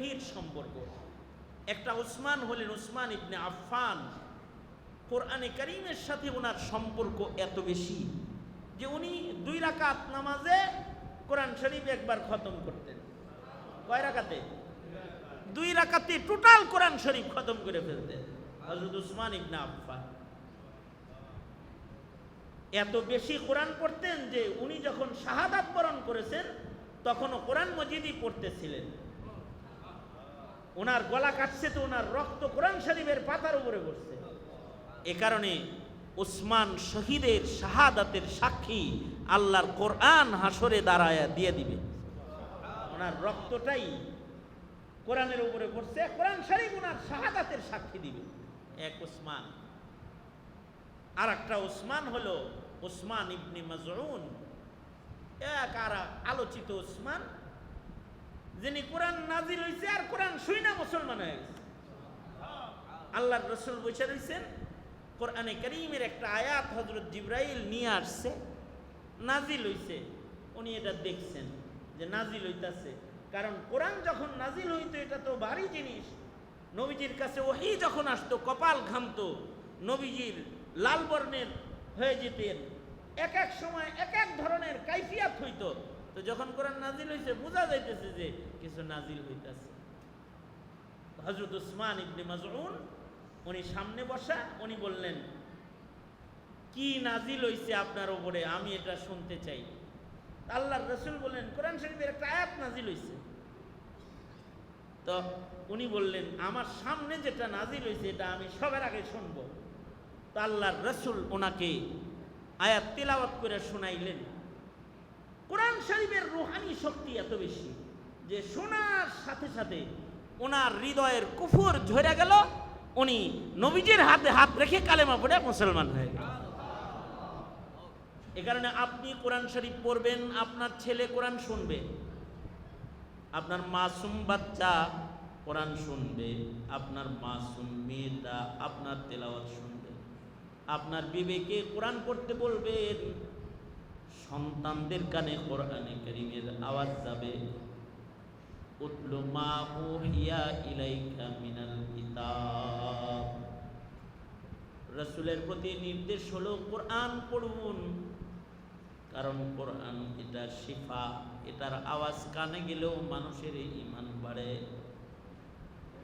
গভীর সম্পর্ক। একটা উসমান হলেন উসমান ইবনে আফফান, কোরআনে কারীমের সাথে ওনার সম্পর্ক এত বেশি যে উনি 2 রাকাত নামাজে কোরআন শরীফ একবার খতম করতেন। কয় রাকাতে? 2 রাকাতে টোটাল কোরআন শরীফ খতম করে ফেলতেন হযরত উসমান ইবনে আফফান। এত বেশি কোরআন পড়তেন যে উনি যখন শাহাদাত বরণ করেছেন তখনও কোরআন মজিদই পড়তেছিলেন। ওনার গলা কাটছে তো ওনার রক্ত কোরআন শরীফের পাতার উপরে পড়ছে। এ কারণে উসমান শহীদের শাহাদাতের সাক্ষী আল্লাহর কোরআন হাসরে দাঁড়ায়া দিয়ে দিবে। ওনার রক্তটাই কোরআনের উপরে পড়ছে, কোরআন শরীফ ওনার শাহাদাতের সাক্ষী দিবে। এক উসমান। আর একটা উসমান হলো উসমান ইবনে মাজউন, এক আর আলোচিত উসমান, যিনি কোরআন নাজিল হয়েছে আর কোরআন শুইনা মুসলমান হয়ে গেছে। আল্লাহর রাসূল বসে রয়েছেন, কোরআনে কারীমের একটা আয়াত হযরত জিবরাইল নিয়ে আসছে, নাজিল হইছে। উনি এটা দেখছেন যে নাজিল হইতাছে, কারণ কোরআন যখন নাজিল হইতো এটা তো ভারী জিনিস। নবীজির কাছে ওহী যখন আসতো কপাল ঘামতো, নবীজির লাল বর্ণের হয়ে যেতেন, এক এক সময় এক এক ধরনের কাইফিয়াত হইতো। তো যখন কোরআন নাজিল হইছে বোঝা যাইতেছে যে কিছু নাজিল হইতাছে। হযরত উসমান ইবনে মাজউন উনি সামনে বসা, উনি বললেন, কি নাজিল হইছে আপনার উপরে, আমি এটা শুনতে চাই। আল্লাহর রাসূল বললেন, কোরআন শরীফের একটা আয়াত নাজিল হইছে। তো উনি বললেন, আমার সামনে যেটা নাজিল হইছে এটা আমি সবার আগে শুনবো। তো আল্লাহর রাসূল ওনাকে আয়াত তিলাওয়াত করে শোনাইলেন। কোরআন শরীফের রূহানি শক্তি এত বেশি যে শোনার সাথে সাথে ওনার হৃদয়ের কুফর ঝরে গেল। উনি নবীজির হাতে হাত রেখে কালেমা পড়ে মুসলমান হয়ে গেল। এ কারণে আপনি কোরআন শরীফ পড়বেন, আপনার ছেলে কোরআন শুনবে, আপনার মাসুম বাচ্চা কোরআন শুনবে, আপনার মাসুম মেয়েটা আপনার তেলাওয়াত শুনবে, আপনার বিবেকে কোরআন পড়তে বলবেন, সন্তানদের কানে কোরআনে কারীমের আওয়াজ যাবে। উতলু মা উহিয়া ইলাইকা মিনাল কিতাব। রাসূলের প্রতি নির্দেশ হলো কোরআন পড়ুন, কারণ কোরআন এটা শিফা, এটার আওয়াজ কানে গেলেও মানুষের ঈমান বাড়ে,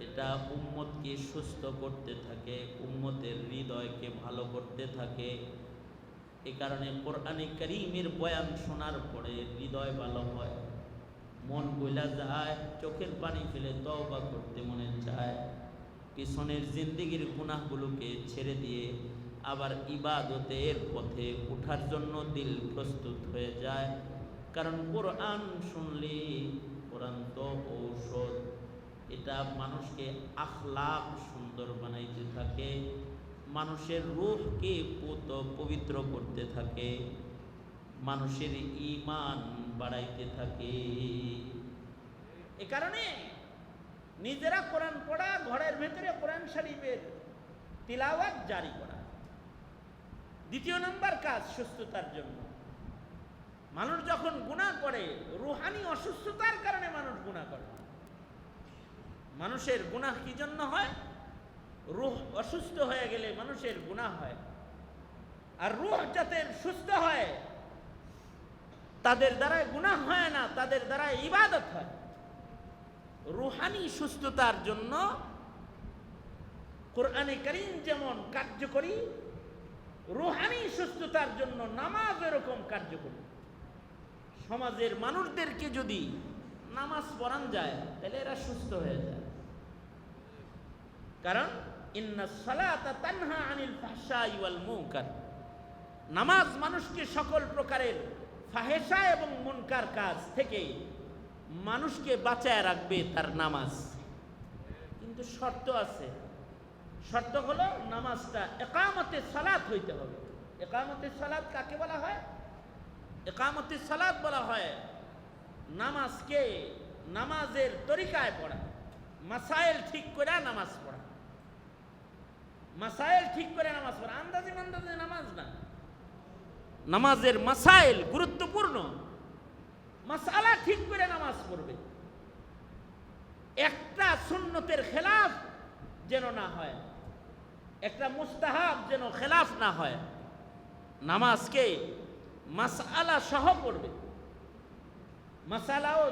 এটা উম্মতকে সুস্থ করতে থাকে, উম্মতের হৃদয়কে ভালো করতে থাকে। এ কারণে কোরআনে কারীমের বয়ান শোনার পরে হৃদয় ভালো হয়, মন বইলা যায়, চোখের পানি ফেলে তওবা করতে মনে চায়, পিছনের জিন্দেগির গুনাহগুলোকে ছেড়ে দিয়ে আবার ইবাদতের পথে ওঠার জন্য দিল প্রস্তুত হয়ে যায়। কারণ কোরআন শুনলে, কোরআন তো ঔষধ, এটা মানুষকে আখলাক সুন্দর বানাইতে থাকে, মানুষের রূহকে পবিত্র করতে থাকে, মানুষের ঈমান বাড়াইতে থাকে। এ কারণে নিজেরা কোরআন পড়া, ঘরের ভেতরে কোরআন শরীফের তিলাওয়াত জারি করা। দ্বিতীয় নম্বর কাজ সুস্থতার জন্য। মানুষ যখন গুনাহ করে, রূহানি অসুস্থতার কারণে মানুষ গুনাহ করে। মানুষের গুনাহ কি জন্য হয়? রূহ অসুস্থ হয়ে গেলে মানুষের গুনাহ হয়। আর রূহ যাতে সুস্থ হয়, তাদের দ্বারা গুনাহ হয় না, তাদের দ্বারা ইবাদত হয়। রূহানি সুস্থতার জন্য কোরআনে কারীম যেমন কার্যকরী, রূহানি সুস্থতার জন্য নামাজ এরকম কার্যকরী। সমাজের মানুষদেরকে যদি নামাজ পড়ান যায় তাহলে এরা সুস্থ হয়ে যায়। কারণ ইন্নাস সালাতা তানহা আনিল ফাহশাই ওয়াল মুনকার, নামাজ মানুষকে সকল প্রকারের ফাহেশা এবং মুনকার কাজ থেকে মানুষকে বাঁচায় রাখবে তার নামাজ। কিন্তু শর্ত আছে, শর্ত হলো নামাজটা ইকামতে সালাত হইতে হবে। ইকামতে সালাত কাকে বলা হয়? ইকামতে সালাত বলা হয় নামাজকে নামাজের তরিকায় পড়া, মাসাইল ঠিক করে নামাজ পড়া। মাসাইল ঠিক করে নামাজ পড়া, আন্দাজে মান্দাজে নামাজ না। নামাজের মাসাইল গুরুত্বপূর্ণ, মাসালা ঠিক করে নামাজ পড়বে। একটা সুন্নতের খেলাফ যেন না হয়, একটা মুস্তাহাব যেন খেলাফ না হয়। নামাজকে মাসআলা সহ পড়বে। মাসালা ও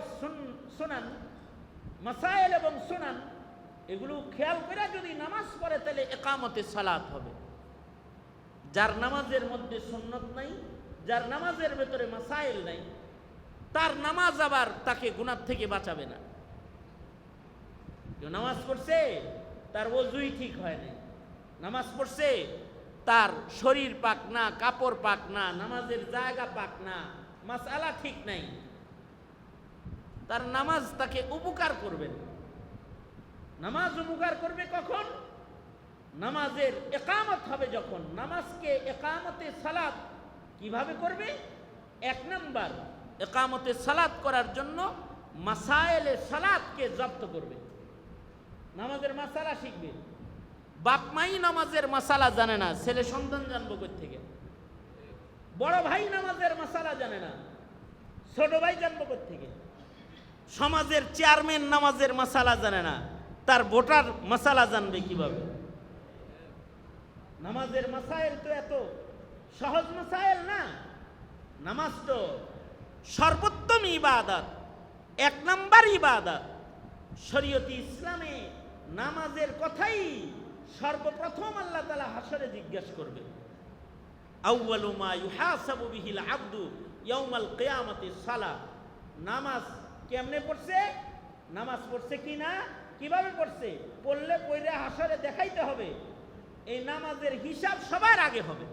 সুনান, মাসাইল এবং সুনান এগুলো খেয়াল করে যদি নামাজ পড়ে তাহলে ইকামতে সালাত হবে। যার নামাজের মধ্যে সুন্নত নাই, যার নামাজের ভেতরে মাসাইল নাই, তার নামাজ আবার তাকে গুনাহ থেকে বাঁচাবে না। কেউ নামাজ পড়ছে তার ওযুই ঠিক হয় নাই, নামাজ পড়ছে তার শরীর পাক না, কাপড় পাক না, নামাজের জায়গা পাক না, মাসআলা ঠিক নাই, তার নামাজ তাকে উপকার করবে না। নামাজ উপকার করবে কখন? নামাজের ইকামত হবে যখন। নামাজকে ইকামতে সালাত কিভাবে করবে? এক নাম্বার, ইকামতে সালাত করার জন্য মাসায়েলে সালাতকে জব্দ করবে, নামাজের মাসালা শিখবে। বাপ মাই নামাজের মাসালা জানে না, ছেলে সন্তান জানবো কই থেকে? বড় ভাই নামাজের মাসালা জানে না, ছোট ভাই জানবো কই থেকে? সমাজের চেয়ারম্যান নামাজের মাসালা জানে না, তার ভোটার মাসালা জানবে কিভাবে? নামাজের মাসাইল তো এত সহজ মাসাইল না। নামাজ তো সর্বোত্তম ইবাদত, এক নাম্বার ইবাদত। শরীয়তে ইসলামে নামাজের কথাই সর্বপ্রথম আল্লাহ তাআলা হাসরে জিজ্ঞাসা করবে। আউয়ালু মা ইউহাসাবু বিহিল আবদু ইয়াউমাল কিয়ামাতি সালাহ। নামাজ কেমনে পড়ছে, নামাজ পড়ছে কি না, কিভাবে পড়ছে, পড়লে পড়ে হাসরে দেখাইতে হবে। এই নামাজের হিসাব সবার আগে হবে।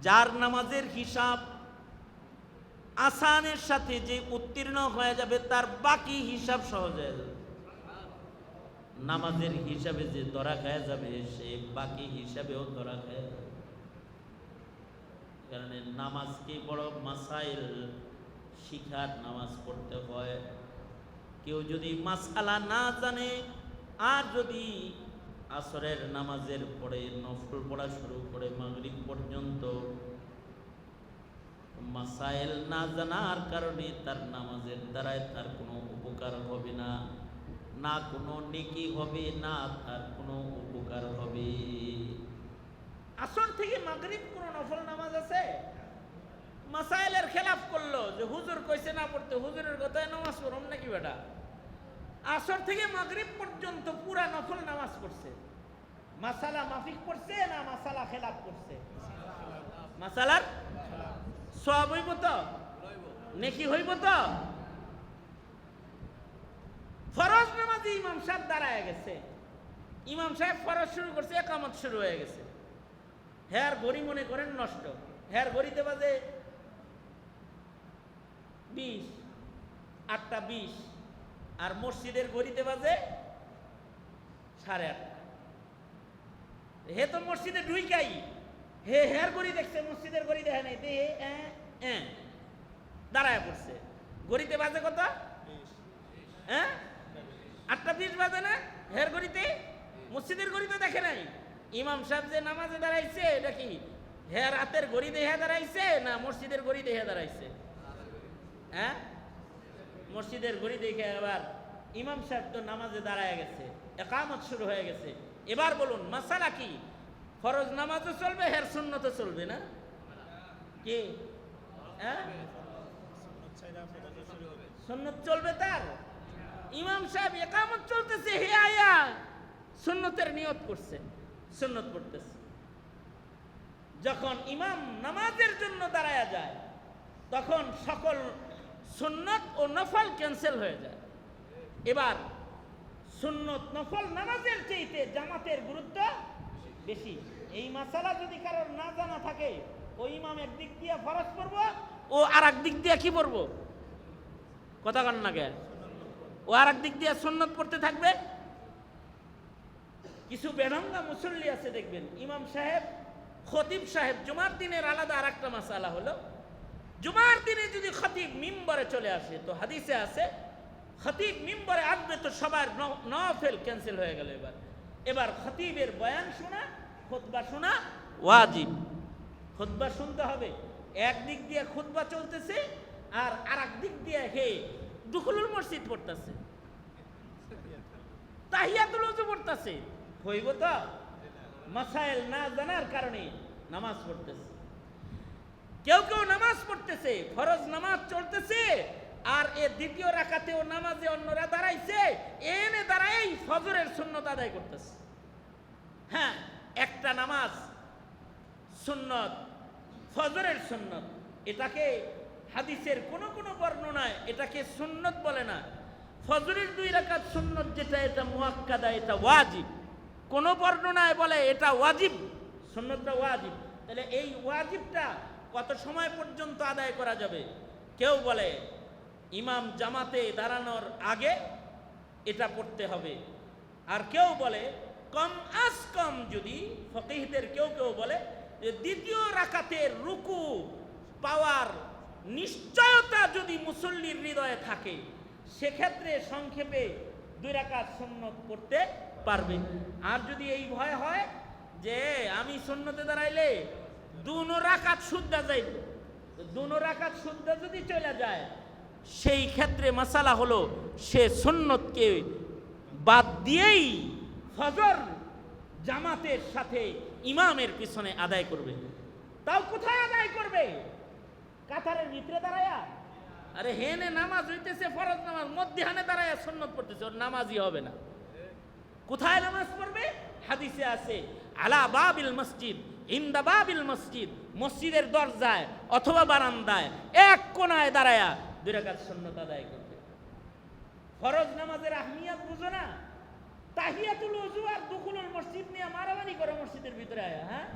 যার নামাজের হিসাব আসানের সাথে যে উত্তীর্ণ হয়ে যাবে তার বাকি হিসাব সহজ হয়ে যাবে। নামাজের হিসাবে যে ধরা খায় যাবে সে বাকি হিসাবেও ধরা খায় যাবে। কারণ নামাজকে বড় মাসাইল শিখার নামাজ পড়তে হয়। কেউ যদি মাসআলা না জানে আর যদি আসরের নামাজের পরে নফল পড়া শুরু করে মাগরিব পর্যন্ত, মাসাইল না জানার কারণে তার নামাজের দ্বারায় তার কোনো উপকার হবে না, না কোনো নেকি হবে, না তার কোনো উপকার হবে। আসর থেকে মাগরিব কোন নফল নামাজ আছে? মাসাইলের খেলাফ করলো যে হুজুর কইছে না পড়তে, হুজুরের কথায় নামাজ পড়ম নাকি বেটা? আসর থেকে মাগরিব পর্যন্ত পুরা নফল নামাজ পড়ছে। মাসালা মাফিক পড়ছে না মাসালা খেলাফ করছে? মাসালার সওয়াব হইব তো, নেকি হইব তো। ফরজ নামাজে ইমাম সাহেব দাঁড়ায় গেছে, ইমাম সাহেব ফরজ শুরু করছে, ইকামত শুরু হয়ে গেছে। হ্যার ঘড়ি মনে করেন নষ্ট, হ্যার ঘড়িতে বাজে 20, 8:20, আর মসজিদের ঘড়িতে বাজে 8:30। হে তো মসজিদে ঢুইকাই, হের ঘড়ি দেখছে, মসজিদের ঘড়ি দেখে নাই, দাঁড়ায় পড়ছে। ঘড়িতে বাজে কত? 8:20 বাজে না হের ঘড়িতে? মসজিদের ঘড়িতে দেখে নাই। ইমাম সাহেব যে নামাজে দাঁড়াইছে এটা কি হের হাতের ঘড়ি দেখে দাঁড়াইছে না মসজিদের ঘড়ি দেখে দাঁড়াইছে? মসজিদের ঘড়ি দেখে। এবার ইমাম সাহেব তো নামাজে দাঁড়ায় গেছে, ইকামত শুরু হয়ে গেছে। এবার বলুন মাসালা কি? ফরজ নামাজও চলবে, হের সুন্নতও চলবে না কি? সুন্নত চলবে তার। ইমাম সাহেব ইকামত চলতেছে, হে আয়া সুন্নতের নিয়ত করছে, সুন্নত পড়তেছে। যখন ইমাম নামাজের জন্য দাঁড়ায়া যায় তখন সকল সুন্নত ও নফল ক্যান্সেল হয়ে যায়। এবার সুন্নত নফল নামাজের চাইতে জামাতের গুরুত্ব বেশি। এই মাসালা যদি কারোর না জানা থাকে, ওই ইমাম একদিক দিয়ে ফরজ পড়ব, ও আর এক দিক দিয়ে কি পড়ব? কথা কান না কে? ও আর এক দিক দিয়ে সুন্নত পড়তে থাকবে। কিছু বেঢঙ্গা মুসল্লি আছে দেখবেন, ইমাম সাহেব খতিব সাহেব জুমার দিনের আলাদা আর একটা মাসালা হলো, জুমার দিনে যদি খতিব মিম্বরে চলে আসে তো হাদিসে আছে খতিব মিম্বরে আসবে তো সবার নফল ক্যান্সেল হয়ে গেল। এবার খতিবের বয়ান শোনা, খুতবা শোনা ওয়াজিব। খুতবা শুনতে হবে, একদিক দিয়ে খুতবা চলতেছে আর আরেক দিক দিয়ে হে দুখুলুল মসজিদ পড়তেছে। তাহিয়াতুল ওযু পড়তেছে, হইব তো? মাসাইল না জানার কারণে নামাজ পড়তেছে। কেউ কেউ নামাজ পড়তেছে, ফরজ নামাজ চলতেছে, আর এ দ্বিতীয় রাকাতেও নামাজে অন্যরা দাঁড়াইছে, এনে দাঁড়াই ফজরের সুন্নত আদায় করতেছে। হ্যাঁ, একটা নামাজ সুন্নত, ফজরের সুন্নত, এটাকে হাদিসের কোন কোন বর্ণনায় এটাকে সুন্নত বলে না। ফজরের 2 রাকাত সুন্নত যেটা, এটা মুআক্কাদা, এটা ওয়াজিব। কোন বর্ণনায় বলে এটা ওয়াজিব, সুন্নতটা ওয়াজিব। তাহলে এই ওয়াজিবটা কত সময় পর্যন্ত আদায় করা যাবে? কেউ বলে ইমাম জামাতে দাঁড়ানোর আগে এটা পড়তে হবে, আর কেউ বলে কম আজ কম, যদি ফকিহদের কেউ কেউ বলে যে দ্বিতীয় রাকাতের রুকু পাওয়ার নিশ্চয়তা যদি মুসল্লির হৃদয়ে থাকে, সেক্ষেত্রে সংক্ষেপে 2 রাকাত সুন্নত পড়তে পারবে। আর যদি এই ভয় হয় যে আমি সুন্নতে দাঁড়াইলে 2 রাকাত শুদ্ধা যাইব, 2 রাকাত শুদ্ধা যদি চলে যায়, সেই ক্ষেত্রে মাসালা হলো সে সুন্নতকে বাদ দিয়েই ফজর জামাতের সাথে ইমামের পিছনে আদায় করবে। তাও কোথায় আদায় করবে? কাতারের ভিতরে দাঁড়ায়া? আরে হেনে নামাজ হইতেছে, ফরজ নামাজ, মধ্যখানে দাঁড়ায়া সুন্নত পড়তেছে, ওর নামাজই হবে না। কোথায় নামাজ পড়বে? হাদিসে আছে আলা বাবিল মসজিদ, ইনদা বাবিল মসজিদ, মসজিদের দরজায় অথবা বারান্দায় এক কোণায় দাঁড়ায়া 2 রাকাত সুন্নত আদায় করবে। ফরজ নামাজের আহমিয়াত বুঝো না? তাহিয়াতুল ওযু আর দুখুলুল মসজিদ নিয়ে মারামারি করে মসজিদের ভিতরে আয়া। হ্যাঁ,